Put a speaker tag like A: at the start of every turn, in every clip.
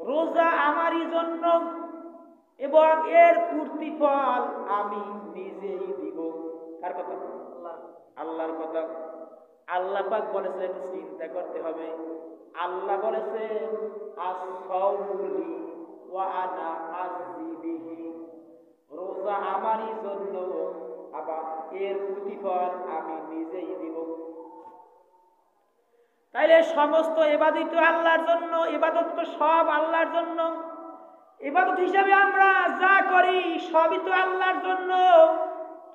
A: রোজা আমারই জন্য এবং এর প্রতিফল আমি নিজেই দিব। কার কথা? আল্লাহর কথা। আল্লাহ পাক বলেছে, একটু চিন্তা করতে হবে। আল্লাহ বলেছে আস-সাওমুলি ওয়া আনা আজজি বিহি, রোজা আমারই জন্য আবার এর প্রতিফল আমি নিজেই দিব। তাইলে সমস্ত ইবাদত তো আল্লাহর জন্য, ইবাদত তো সব আল্লাহর জন্য। ইবাদত হিসাবে আমরা যা করি সবই তো আল্লাহর জন্য।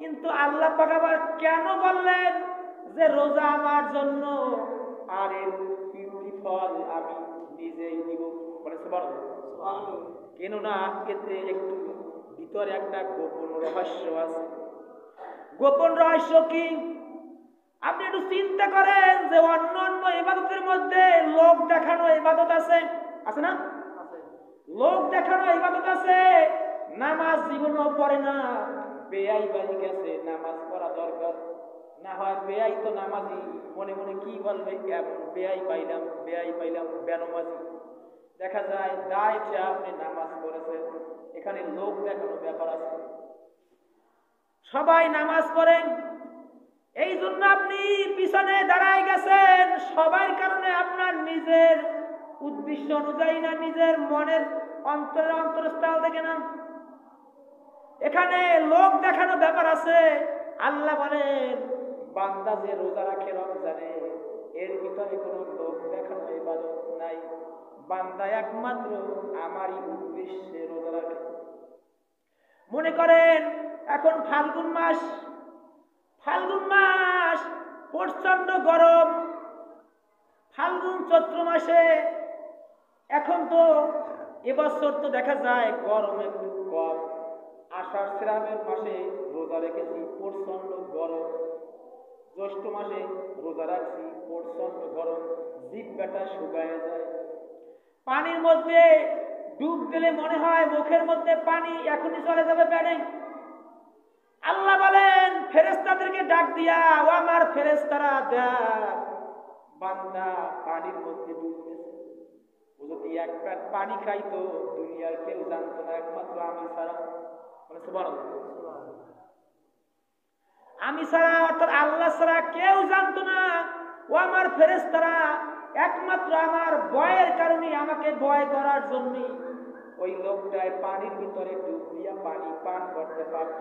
A: কিন্তু আল্লাহ পাক আবার কেন বললেন যে রোজা আমার জন্য আর এর প্রতিফল আমি নিজেই দিব? বলে সুবহানাল্লাহ। কেননা এতে একটু ভিতরে একটা গোপন রহস্য আছে। গোপন রহস্য কি? আপনি একটু চিন্তা করেন যে অন্য অন্য ইবাদতের মধ্যে লোক দেখানো ইবাদত আছে, আছে না? লোক দেখানো ইবাদত আছে। নামাজ জীবনও পড়ে না, বেয়াই বাড়ি গেছে, নামাজ পড়া দরকার। না হয় বেয়াই তো নামাজি, মনে মনে কি বলবে, এমন বেয়াই পাইলাম, বেয়াই পাইলাম, বেনমাজি। দেখা যায় দায় যে আপনি নামাজ পড়েছেন, এখানে লোক দেখানো ব্যাপার আছে। সবাই নামাজ পড়েন, এই জন্য আপনি পিছনে দাঁড়ায় গেছেন। সবার কারণে আপনার নিজের উদ্দেশ্য অনুযায়ী না, নিজের মনের অন্তরস্থল থেকে না, এখানে লোক দেখানো ব্যাপার আছে। আল্লাহ বলেন বান্দা যে রোজা রাখে রমজানে, এর ভিতরে কোনো লোক দেখানো ইবাদত নাই। বান্দা একমাত্র আমারই উদ্দেশ্যে রোজা রাখে। মনে করেন এখন ফাল্গুন মাস, ফাল্গুন মাস প্রচন্ড গরম। ফাল্গুন চৈত্র মাসে, এখন তো এবছর তো দেখা যায় গরম একটু কম। আষাঢ় শ্রাবণ মাসে রোজা রেখেছি, প্রচন্ড গরম। জ্যৈষ্ঠ মাসে রোজা রাখছি, প্রচন্ড গরম, জিহ্বাটা শুকায় যায়। পানির মধ্যে ডুব দিলে মনে হয় মুখের মধ্যে পানি এখনই চলে যাবে পেটে। আল্লাহ বলেন ফেরেশতাদেরকে ডাক দিয়া, ও আমার ফেরেশতারা, দেখ বান্দা পানির মধ্যে ডুবতেছে। ও যদি এক পেট পানি খাইতো দুনিয়ার কেউ জানতো না, একমাত্র আমি ছাড়া। মানে সুবহানাল্লাহ, আমি ছাড়া অর্থাৎ আল্লাহ ছাড়া কেউ জানতো না। ও আমার ফেরেশতারা একমাত্র আমার ভয়ের কারণে, আমাকে ভয় করার জন্য ওই লোকটায় পানির ভিতরে ডুব দিয়া পানি পান করতে পারত,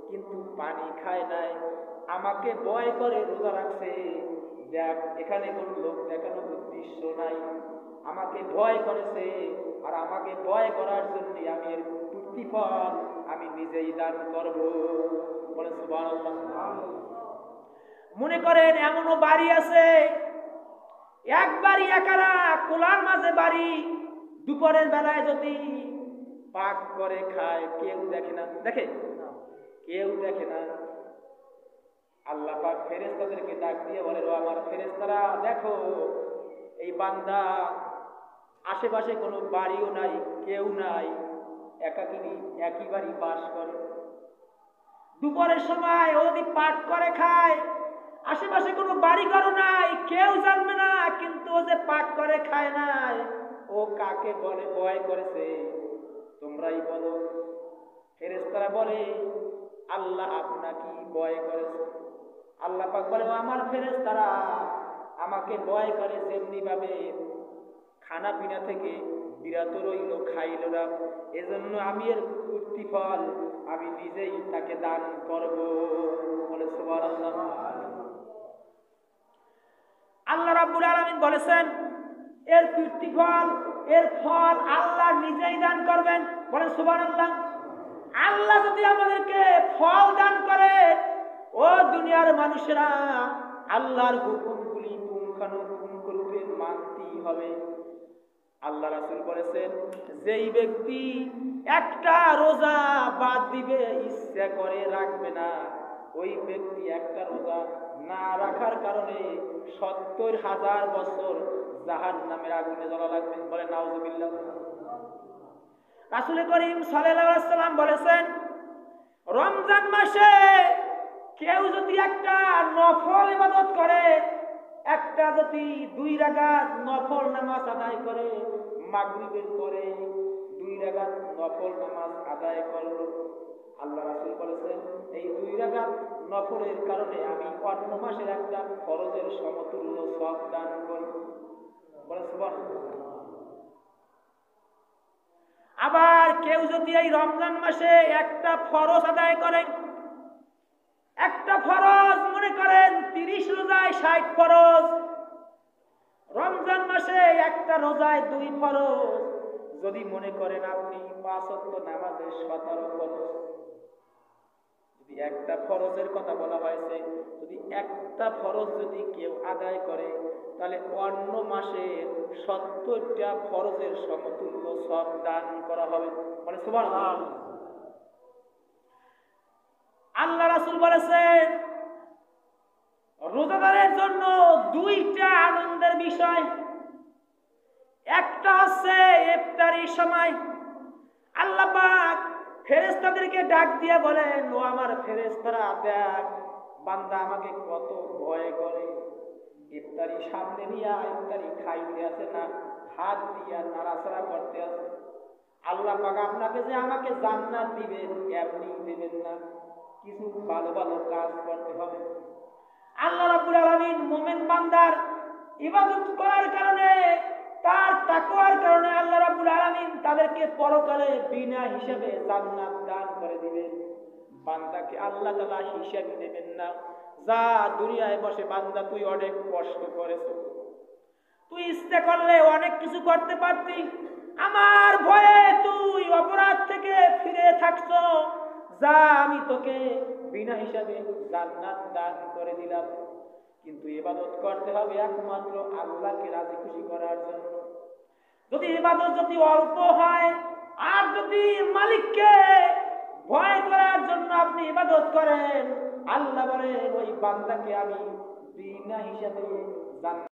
A: কিন্তু পানি খায় নাই। আমাকে ভয় করে রোজা রাখছে। দেখ এখানে কোন লোক দেখানো উদ্দেশ্য নাই, আমাকে ভয় করেছে। আর আমাকে ভয় করার জন্য আমি এর প্রতিফল আমি নিজেই দান করব। বলে সুবহানাল্লাহ। মনে করেন এমনও বাড়ি আছে, এক বাড়ি একারা, কোলার মাঝে বাড়ি, দুপুরের বেলায় যদি পাক করে খায় কেউ দেখে না, দেখে কেউ দেখে না। আল্লাহ পাক ফেরেশতাদেরকে ডাক দিয়ে বলে, ও আমার ফেরেশতারা, দেখো এই বান্দা আশেপাশে কোনো বাড়িও নাই, কেউ নাই, একাকিনী একই বাড়ি বাস করে। দুপুরের সময় ও যদি পাক করে খায়, আশেপাশে কোনো বাড়ি ঘরও নাই, কেউ জানবে না, কিন্তু ও যে পাক করে খায় নাই, ও কাকে বলে ভয় করেছে? তোমরাই বলো। ফেরেশতারা বলে, আল্লাহ আপনাকে ভয় করেছে। আল্লাহ পাক বলে, আমার ফেরেশতারা আমাকে ভয় করে যেমনি ভাবে খানা পিনা থেকে বিরত রইল, খাইল না, এজন্য আমি এর প্রতিফল আমি নিজেই তাকে দান করব। বলে সুবহানাল্লাহ। আল্লাহ রাব্বুল আলামিন বলেছেন এর প্রতিফল, এর ফল আল্লাহ নিজেই দান করবেন। বলেন সুবহানাল্লাহ। আল্লাহ যদি আমাদেরকে ফল দান করে, ও দুনিয়ার মানুষেরা আল্লাহর হুকুমগুলি পুঙ্খানুপুঙ্খরূপে মানতেই হবে। আল্লাহ রাসূল বলেছেন, যেই ব্যক্তি একটা রোজা বাদ দিবে, ইচ্ছা করে রাখবে না, ওই ব্যক্তি একটা রোজা না রাখার কারণে ৭০,০০০ বছর জাহান্নামের আগুনে জ্বলা লাগবে। বলে নাউজুবিল্লাহ। রাসূল করিম সাল্লাল্লাহু আলাইহি ওয়াসাল্লাম বলেছেন, রমজান মাসে কেউ যদি একটা নফল ইবাদত করে, একটা যদি 2 রাকাত নফল নামাজ আদায় করে, মাগরিবের পরে 2 রাকাত নফল নামাজ আদায় করলো, আল্লাহ রাসূল বলেছেন এই 2 রাকাত নফলের কারণে আমি অন্য মাসের একটা ফরজের সমতুল্য সওয়াব দান করি। বলেন সুবহানাল্লাহ। আবার কেউ যদি এই রমজান মাসে একটা ফরজ আদায় করে, একটা ফরজ মনে করেন 30 রোজায় 60 ফরজ, রমজান মাসে একটা রোজায় 2 ফরজ, যদি মনে করেন আপনি 5 ওয়াক্ত নামাজে 17 ফরজ, যদি একটা ফরজের কথা বলা হয়েছে, যদি একটা ফরজ যদি কেউ আদায় করে তাহলে অন্য মাসে 70টা ফরজের সমতুল্য সওয়াব দান করা হবে। মানে সুবহানাল্লাহ। আল্লাহ রাসূল বলেছেন রোজাদারের জন্য 2টা আনন্দের বিষয়। একটা হচ্ছে ইফতারির সময় আল্লাহ পাক ফেরেশতাদেরকে ডাক দিয়ে বলেন, ও আমার ফেরেশতারা, দেখ বান্দা আমাকে কত ভয় করে, ইফতারি সামনে নিয়ে ইফতারি খাইতে আছে না, হাত দিয়া নাড়াচাড়া করতে আছে। আল্লাহ পাক আপনাকে যে আমাকে জান্নাত দিবেন এমনি দিবেন না, কিছু ভালো ভালো কাজ করতে হবে। আল্লাহ রাব্বুল আলামিন মুমিন বান্দার ইবাদত করার কারণে, তার তাকওয়ার কারণে আল্লাহ রাব্বুল আলামিন তাদেরকে পরকালে বিনা হিসাবে জান্নাত দান করে দিবেন। বান্দাকে আল্লাহ তাআলা হিসাব নেবেন না, যা দুনিয়ায় বসে বান্দা তুই অনেক কষ্ট করেছিস, তুই ইচ্ছা করলে অনেক কিছু করতে পারতি, আমার ভয়ে তুই অপরাধ থেকে ফিরে থাকছো, যা আমি তোকে বিনা হিসাবে জান্নাত দান করে দিলাম। কিন্তু ইবাদত করতে হবে একমাত্র আল্লাহকে রাজি খুশি করার জন্য। যদি ইবাদত যদি অল্প হয় আর যদি মালিককে ভয় করার জন্য আপনি ইবাদত করেন, আল্লাহ বলেন ওই বান্দাকে আমি বিনা হিসাবে জান্নাত